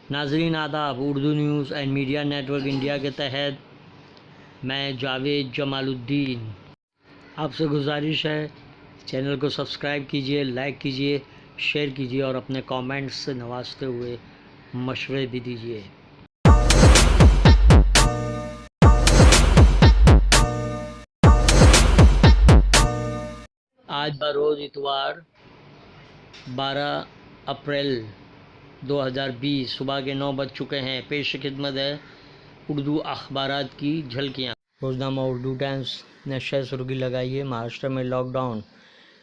ناظرین آداب، Urdu news and media network India کے تحت میں جاوید جمال الدین آپ سے گزارش ہے چینل کو سبسکرائب کیجئے، لائک کیجئے، شیئر کیجئے اور اپنے کامنٹس سے نوازتے ہوئے مشورے بھی دیجئے۔ آج بروز اتوار 12 اپریل 2020 صبح کے 9 بج چکے ہیں۔ پیش خدمت ہے اردو اخبارات کی جھلکیاں۔ روزنامہ اردو ٹائمز نے شہ سرخی لگائی ہے، مہاراشٹر میں لاک ڈاؤن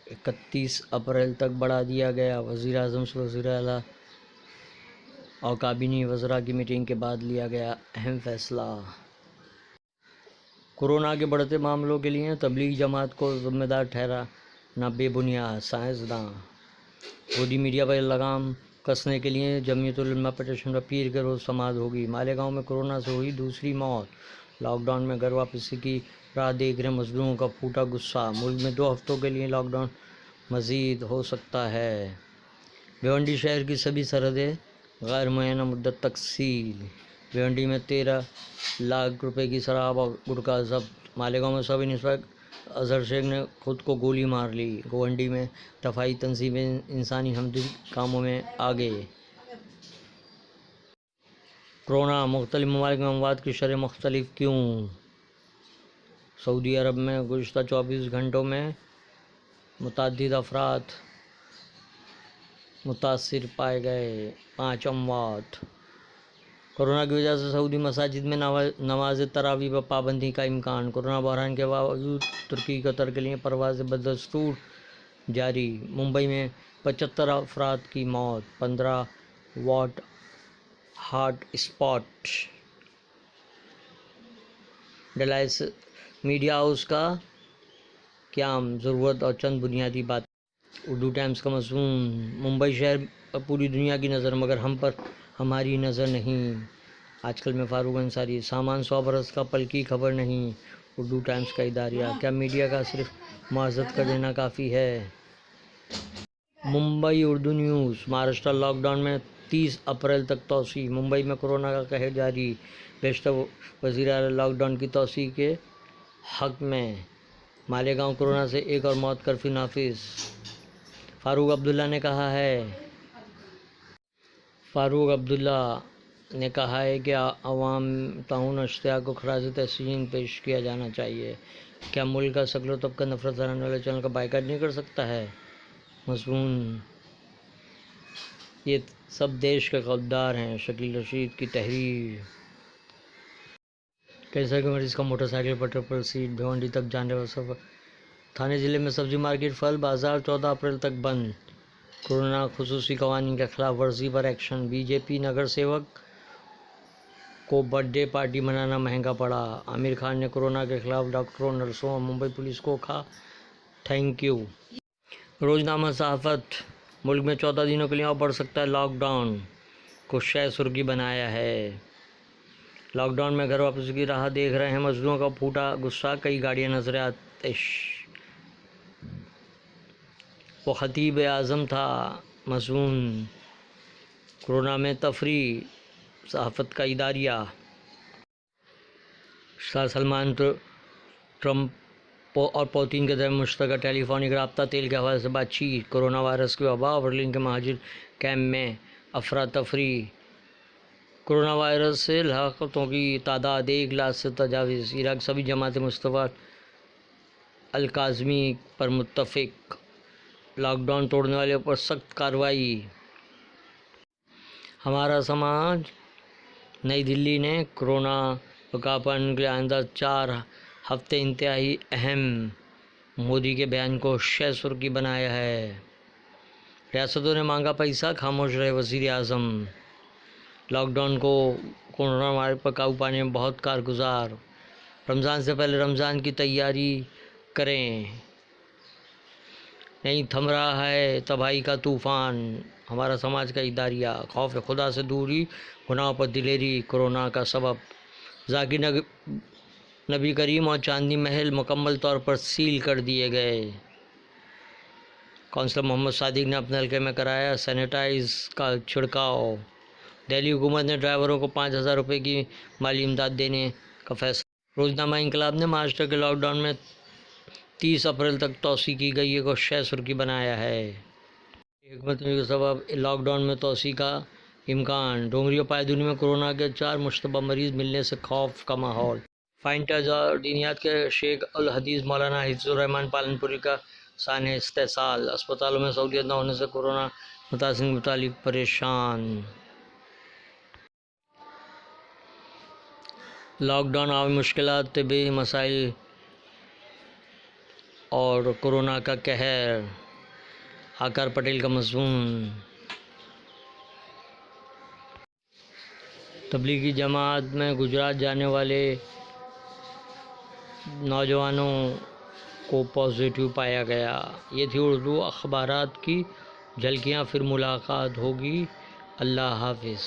31 اپریل تک بڑھا دیا گیا۔ وزیر اعظم سے وزیر اعلیٰ اور کابینی وزراء کی میٹنگ کے بعد لیا گیا اہم فیصلہ۔ کورونا کے بڑھتے معاملوں کے لیے تبلیغی جماعت کو ذمہ دار ٹھہرانا بے بنیاد، سائنسداں۔ گودی میڈیا پر لگام کسنے کے لیے جمعیت العلماء پٹیشن پر پیر کے روز سماعت ہوگی۔ مالیگاؤں میں کورونا سے ہوئی دوسری موت۔ لاک ڈاؤن میں گھر واپسی کی راہ دیکھ رہے مزدوروں کا پھوٹا غصہ۔ ملک میں 2 ہفتوں کے لیے لاک ڈاؤن مزید ہو سکتا ہے۔ بھیونڈی شہر کی سبھی سرحدیں غیر معینہ مدت تک سیل۔ بھیونڈی میں 13 لاکھ روپے کی شراب اور گٹکا ضبط۔ مالیگاؤں میں سب انسپکٹر اظہر شیخ نے خود کو گولی مار لی۔ گوونڈی میں دفاعی تنظیمیں انسانی ہمدردی کاموں میں آگے۔ کورونا، مختلف ممالک میں اموات کی شرح مختلف کیوں؟ سعودی عرب میں گزشتہ 24 گھنٹوں میں متعدد افراد متاثر پائے گئے، 5 اموات۔ کورونا کی وجہ سے سعودی مساجد میں نماز تراویح پر پابندی کا امکان۔ کورونا بحران کے باوجود ترکی قطر کے لیے پروازیں بدستور جاری۔ ممبئی میں 75 افراد کی موت، 15 واٹ ہاٹ اسپاٹ۔ ڈلائس میڈیا ہاؤس کا قیام، ضرورت اور چند بنیادی باتیں۔ اردو ٹائمز کا مضمون: ممبئی شہر پر پوری دنیا کی نظر مگر ہم پر ہماری نظر نہیں۔ آج کل میں فاروق انصاری۔ سامان 100 برس کا، پل کی خبر نہیں۔ اردو ٹائمز کا اداریہ: کیا میڈیا کا صرف معزز کر دینا کافی ہے؟ Mumbai Urdu news: Maharashtra lockdown میں 30 اپریل تک توسیع۔ ممبئی میں کورونا کا قہر جاری، بیشتر وزیر اعلیٰ لاک ڈاؤن کی توسیع کے حق میں۔ مالیگاؤں کورونا سے 1 اور موت، کرفیو نافذ۔ فاروق عبداللہ نے کہا ہے کہ عوام تعاون اشتیاق کو خراج تحسین پیش کیا جانا چاہیے۔ کیا ملک کا شکل و طبقہ نفرت پھیلانے والے چینل کا بائیکاٹ نہیں کر سکتا ہے؟ مضمون: یہ سب دیش کے غدار ہیں۔ شکیل رشید کی تحریر۔ کینسر کے مریض کا موٹر سائیکل پر ٹرپل سیٹ، بھیونڈی تک جانے والا سفر۔ تھانے ضلع میں سبزی مارکیٹ، پھل بازار 14 اپریل تک بند۔ کورونا خصوصی قوانین کی خلاف ورزی پر ایکشن۔ بی جے پی نگر سیوک کو برتھ ڈے پارٹی منانا مہنگا پڑا۔ عامر خان نے کورونا کے خلاف ڈاکٹروں، نرسوں اور ممبئی پولیس کو کہا تھینک یو۔ روزنامہ صحافت: ملک میں 14 دنوں کے لیے اور بڑھ سکتا ہے لاک ڈاؤن کو شہ سرخی بنایا ہے۔ لاک ڈاؤن میں گھر واپسی کی راہ دیکھ رہے ہیں مزدوروں کا پھوٹا غصہ، کئی گاڑیاں نظر آتش۔ وہ خطیب اعظم تھا۔ مضمون: کورونا میں تفریح، صحافت کا اداریہ۔ صدر سلمان ٹرمپ اور پوتین کے درمیان مشترکہ ٹیلی فونک رابطہ، تیل کے حوالے سے بات چیت۔ کورونا وائرس کی وبا، برلن کے مہاجر کیمپ میں افراتفری۔ کورونا وائرس سے ہلاکتوں کی تعداد 1 لاکھ سے تجاوز۔ عراق سبھی جماعتیں مصطفی الکاظمی پر متفق۔ لاک ڈاؤن توڑنے والوں پر سخت کارروائی۔ ہمارا سماج: نئی دہلی نے کورونا پر قابو پانے کے لیے آئندہ 4 ہفتے انتہائی اہم۔ مودی کے بیان کو شہ سرخی بنایا ہے۔ ریاستوں نے مانگا پیسہ، خاموش رہے وزیر اعظم۔ لاک ڈاؤن کو کورونا وائرس پر قابو پانے میں بہت کارگزار۔ رمضان سے پہلے رمضان کی تیاری کریں۔ نہیں تھم رہا ہے تباہی کا طوفان۔ ہمارا سماج کا اداریہ: خوف خدا سے دوری، گناہوں پر دلیری کورونا کا سبب۔ ذاکر نبی کریم اور چاندنی محل مکمل طور پر سیل کر دیے گئے۔ کونسلر محمد صادق نے اپنے حلقے میں کرایا سینیٹائزر کا چھڑکاؤ۔ دہلی حکومت نے ڈرائیوروں کو 5,000 روپے کی مالی امداد دینے کا فیصلہ۔ روزنامہ انقلاب نے مہاراشٹر کے لاک ڈاؤن میں 30 اپریل تک توسیع کی گئی کو شہ سرخی بنایا ہے۔ حکمت عملی کے سبب لاک ڈاؤن میں توسیع کا امکان۔ ڈونگری اور پائیدونی میں کورونا کے 4 مشتبہ مریض ملنے سے خوف کا ماحول۔ فائنٹرز اور دینیات کے شیخ الحدیث مولانا حفیظ الرحمان پالن پوری کا سانحہ استحصال۔ اسپتالوں میں سہولیت نہ ہونے سے کورونا متاثرین کے متعلق پریشان۔ لاک ڈاؤن، عوامی مشکلات، طبی مسائل اور کورونا کا قہر، آکار پٹیل کا مضمون۔ تبلیغی جماعت میں گجرات جانے والے نوجوانوں کو پازیٹیو پایا گیا۔ یہ تھی اردو اخبارات کی جھلکیاں، پھر ملاقات ہوگی۔ اللہ حافظ۔